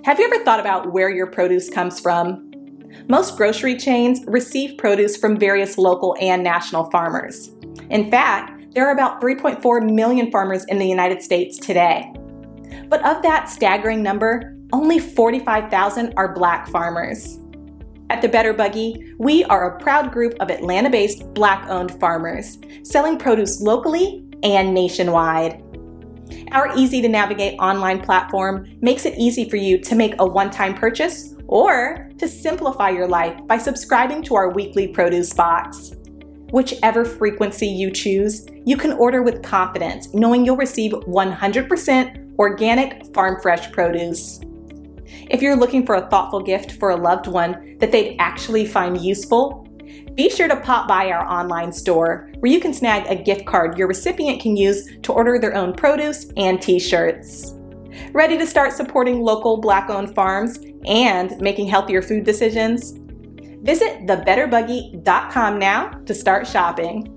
Have you ever thought about where your produce comes from? Most grocery chains receive produce from various local and national farmers. In fact, there are about 3.4 million farmers in the United States today. But of that staggering number, only 45,000 are Black farmers. At the Better Buggy, we are a proud group of Atlanta-based Black-owned farmers, selling produce locally and nationwide. Our easy-to-navigate online platform makes it easy for you to make a one-time purchase or to simplify your life by subscribing to our weekly produce box. Whichever frequency you choose, you can order with confidence, knowing you'll receive 100% organic farm-fresh produce. If you're looking for a thoughtful gift for a loved one that they'd actually find useful, be sure to pop by our online store where you can snag a gift card your recipient can use to order their own produce and t-shirts. Ready to start supporting local Black-owned farms and making healthier food decisions? Visit thebetterbuggy.com now to start shopping.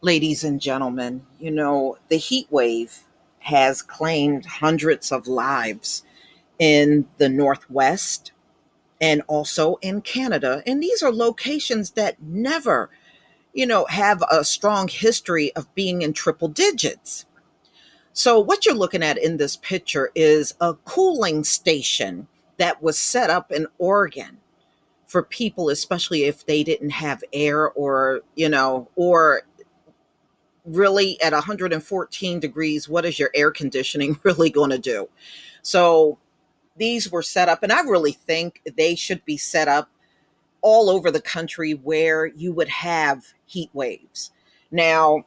Ladies and gentlemen, the heat wave has claimed hundreds of lives in the Northwest and also in Canada. And these are locations that never, have a strong history of being in triple digits. So what you're looking at in this picture is a cooling station that was set up in Oregon for people, especially if they didn't have air or really at 114 degrees, what is your air conditioning really going to do? So these were set up, and I really think they should be set up all over the country where you would have heat waves. Now,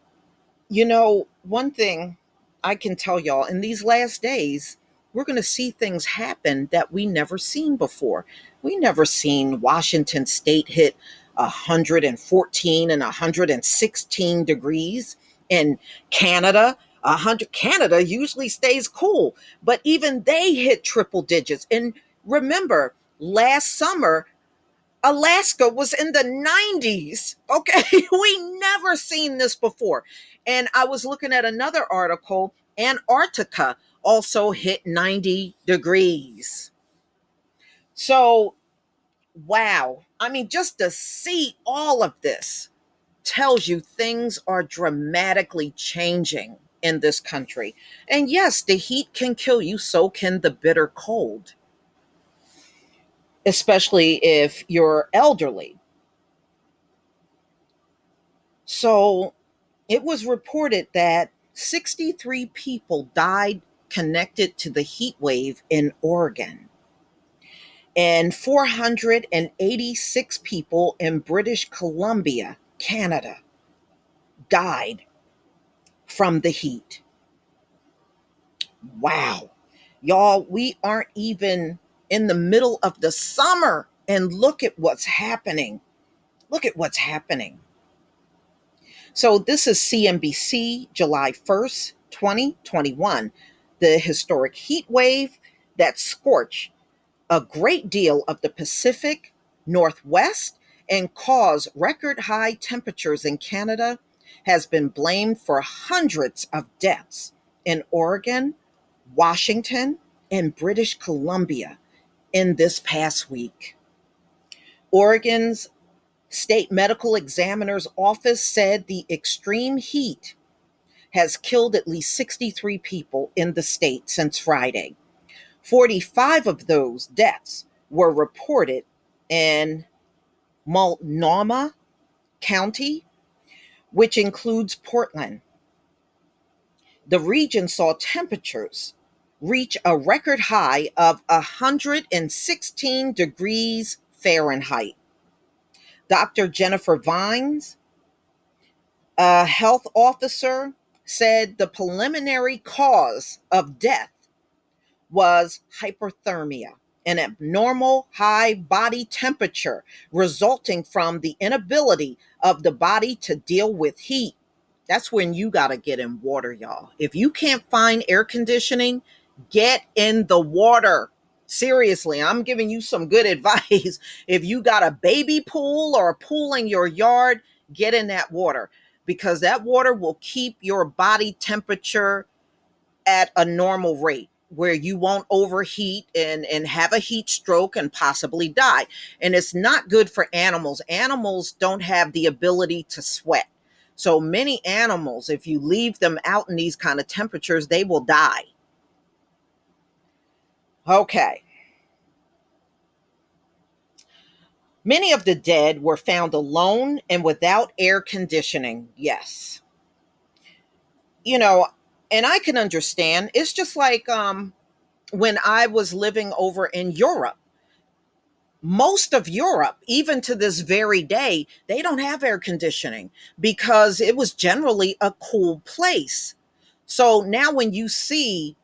one thing I can tell y'all in these last days, we're going to see things happen that we never seen before. We never seen Washington State hit 114 and 116 degrees. In Canada, 100. Canada usually stays cool, but even they hit triple digits. And remember, last summer, Alaska was in the 90s. Okay, we never seen this before. And I was looking at another article. Antarctica also hit 90 degrees. So, wow. I mean, just to see all of this tells you things are dramatically changing in this country. And yes, the heat can kill you, so can the bitter cold, especially if you're elderly. So it was reported that 63 people died connected to the heat wave in Oregon, and 486 people in British Columbia, Canada, died from the heat. Wow. Y'all, we aren't even in the middle of the summer, and look at what's happening. Look at what's happening. So this is CNBC, July 1st, 2021. The historic heat wave that scorched a great deal of the Pacific Northwest and caused record high temperatures in Canada has been blamed for hundreds of deaths in Oregon, Washington, and British Columbia in this past week. Oregon's State Medical Examiner's Office said the extreme heat has killed at least 63 people in the state since Friday. 45 of those deaths were reported in Multnomah County, which includes Portland. The region saw temperatures reach a record high of 116 degrees Fahrenheit. Dr. Jennifer Vines, a health officer, said the preliminary cause of death was hyperthermia, an abnormal high body temperature resulting from the inability of the body to deal with heat. That's when you got to get in water, y'all. If you can't find air conditioning, get in the water. Seriously, I'm giving you some good advice. If you got a baby pool or a pool in your yard, get in that water, because that water will keep your body temperature at a normal rate. where you won't overheat and have a heat stroke and possibly die. And it's not good for animals. Animals don't have the ability to sweat. So many animals, if you leave them out in these kind of temperatures, they will die. Okay. Many of the dead were found alone and without air conditioning. Yes. You know, and I can understand. It's just like when I was living over in Europe. Most of Europe, even to this very day, they don't have air conditioning because it was generally a cool place. So now when you see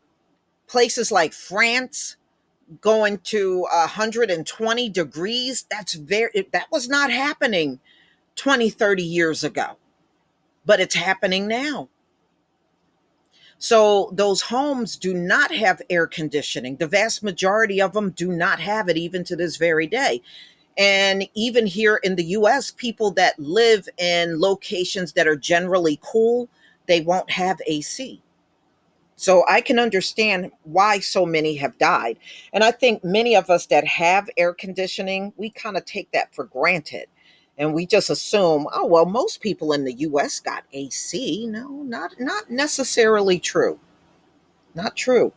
places like France going to 120 degrees, that was not happening 20, 30 years ago, but it's happening now. So those homes do not have air conditioning. The vast majority of them do not have it even to this very day. And even here in the US, people that live in locations that are generally cool, they won't have AC. So I can understand why so many have died. And I think many of us that have air conditioning, we kind of take that for granted. And we just assume, oh well, most people in the US got AC. No, not necessarily true. Not true.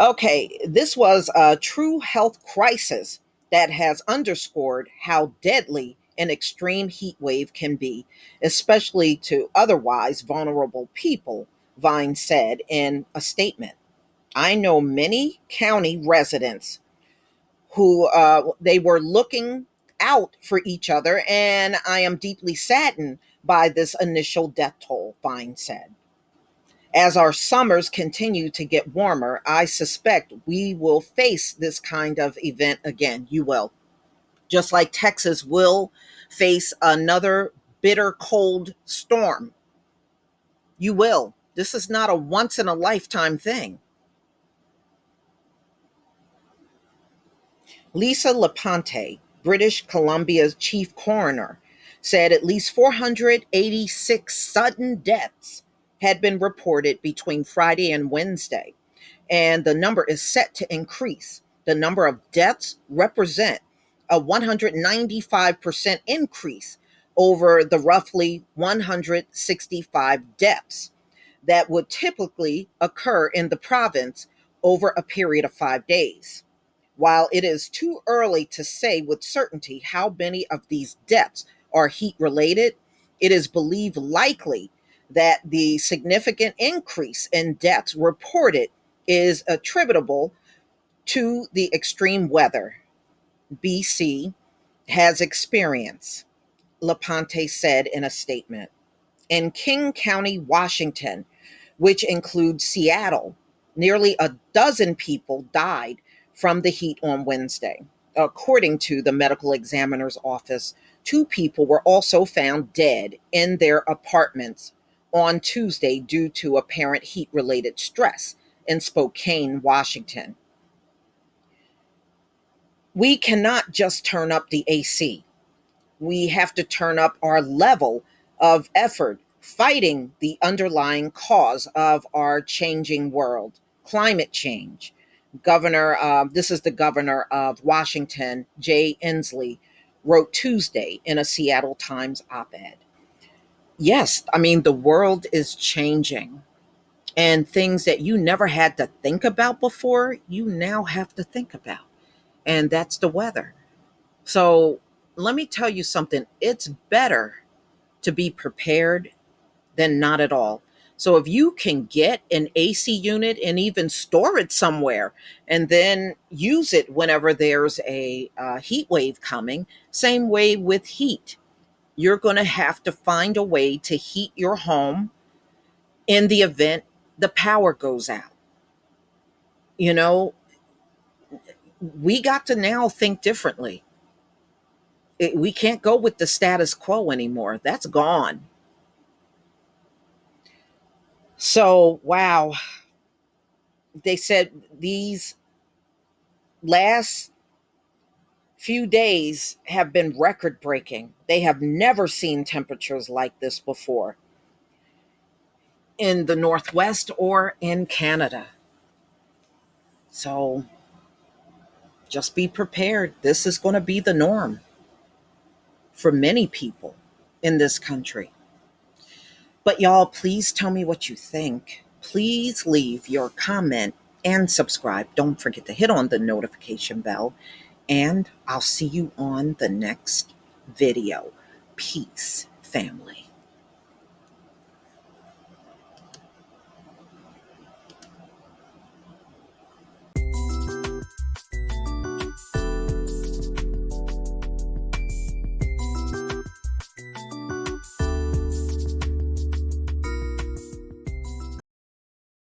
Okay, this was a true health crisis that has underscored how deadly an extreme heat wave can be, especially to otherwise vulnerable people, Vine said in a statement. I know many county residents who they were looking out for each other, and I am deeply saddened by this initial death toll, Vine said. As our summers continue to get warmer, I suspect we will face this kind of event again. You will. Just like Texas will face another bitter cold storm. You will. This is not a once in a lifetime thing. Lisa Lapante, British Columbia's chief coroner, said at least 486 sudden deaths had been reported between Friday and Wednesday, and the number is set to increase. The number of deaths represent a 195% increase over the roughly 165 deaths that would typically occur in the province over a period of 5 days. While it is too early to say with certainty how many of these deaths are heat related, it is believed likely that the significant increase in deaths reported is attributable to the extreme weather BC has experienced, Lapante said in a statement. In King County, Washington, which includes Seattle, nearly a dozen people died from the heat on Wednesday. According to the medical examiner's office, two people were also found dead in their apartments on Tuesday due to apparent heat related stress in Spokane, Washington. We cannot just turn up the AC. We have to turn up our level of effort fighting the underlying cause of our changing world, climate change. This is the governor of Washington, Jay Inslee, wrote Tuesday in a Seattle Times op ed. Yes, I mean, the world is changing, and things that you never had to think about before, you now have to think about. And that's the weather. So let me tell you something. It's better to be prepared than not at all. So if you can get an AC unit and even store it somewhere and then use it whenever there's a heat wave coming, same way with heat. You're going to have to find a way to heat your home in the event the power goes out. You know, we got to now think differently. We can't go with the status quo anymore. That's gone. So, wow, they said these last few days have been record breaking. They have never seen temperatures like this before. in the Northwest or in Canada. So just be prepared. This is going to be the norm for many people in this country. But y'all, please tell me what you think. Please leave your comment and subscribe. Don't forget to hit on the notification bell. And I'll see you on the next video. Peace, family.